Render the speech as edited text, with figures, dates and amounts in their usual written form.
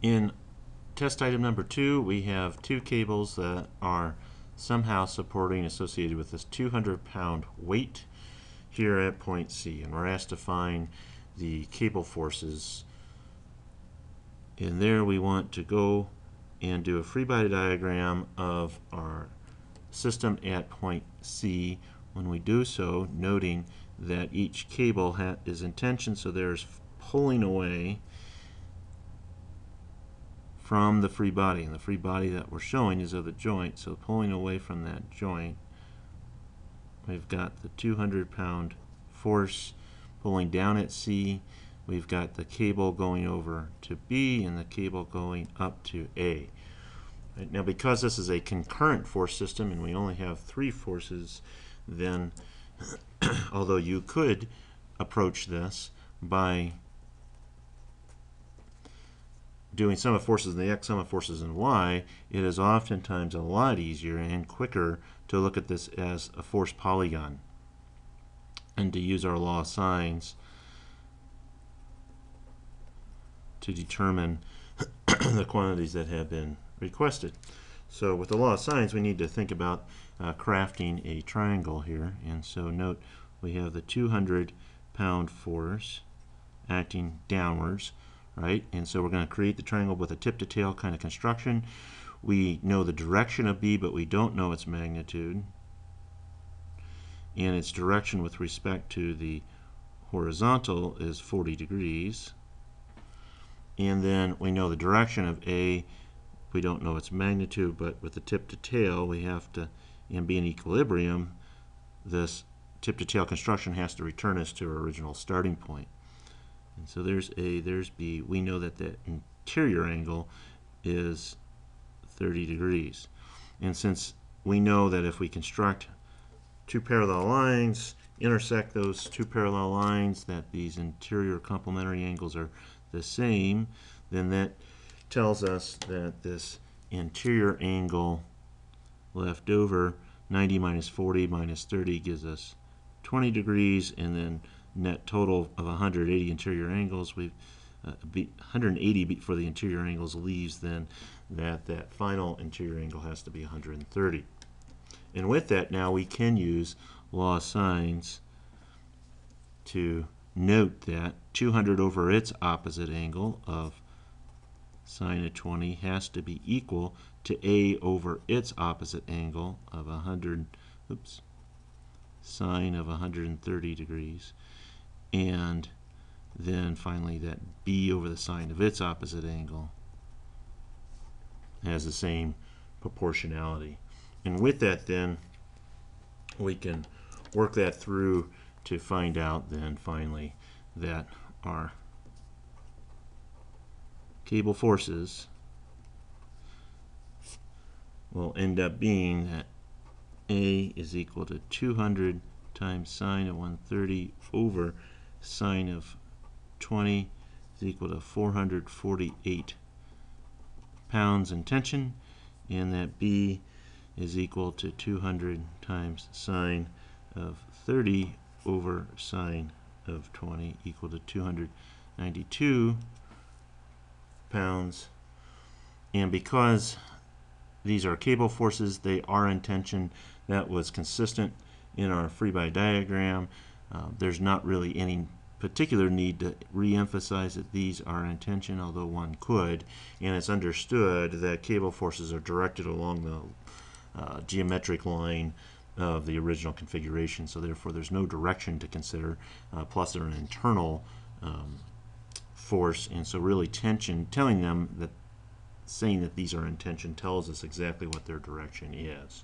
In test item number 2, we have two cables that are somehow supporting associated with this 200-pound weight here at point C, and we're asked to find the cable forces. And there we want to go and do a free body diagram of our system at point C. When we do so, noting that each cable is in tension, so there's pulling away from the free body, and the free body that we're showing is of the joint, so pulling away from that joint, we've got the 200-pound force pulling down at C. We've got the cable going over to B and the cable going up to A. Right, now, because this is a concurrent force system and we only have three forces, then although you could approach this by doing sum of forces in the x, sum of forces in y, it is oftentimes a lot easier and quicker to look at this as a force polygon and to use our law of sines to determine the quantities that have been requested. So with the law of sines, we need to think about crafting a triangle here. And so note we have the 200-pound force acting downwards, right? And so we're going to create the triangle with a tip-to-tail kind of construction. We know the direction of B, but we don't know its magnitude. And its direction with respect to the horizontal is 40 degrees. And then we know the direction of A. We don't know its magnitude, but with the tip-to-tail, we have to, and be in equilibrium, this tip-to-tail construction has to return us to our original starting point. And so there's A, there's B. We know that the interior angle is 30 degrees. And since we know that if we construct two parallel lines, intersect those two parallel lines, that these interior complementary angles are the same, then that tells us that this interior angle left over, 90 minus 40 minus 30, gives us 20 degrees, and then net total of 180 interior angles. We've 180 for the interior angles leaves then that final interior angle has to be 130. And with that, now we can use law of sines to note that 200 over its opposite angle of sine of 20 has to be equal to A over its opposite angle of 100, sine of 130 degrees. And then finally that B over the sine of its opposite angle has the same proportionality. And with that, then we can work that through to find out then finally that our cable forces will end up being that A is equal to 200 times sine of 130 over sine of 20 is equal to 448 pounds in tension, and that B is equal to 200 times sine of 30 over sine of 20 equal to 292 pounds. And because these are cable forces, they are in tension. That was consistent in our free body diagram. There's not really any particular need to re-emphasize that these are in tension, although one could, and it's understood that cable forces are directed along the geometric line of the original configuration, so therefore there's no direction to consider, plus they're an internal force, and so really tension, telling them that, saying that these are in tension tells us exactly what their direction is.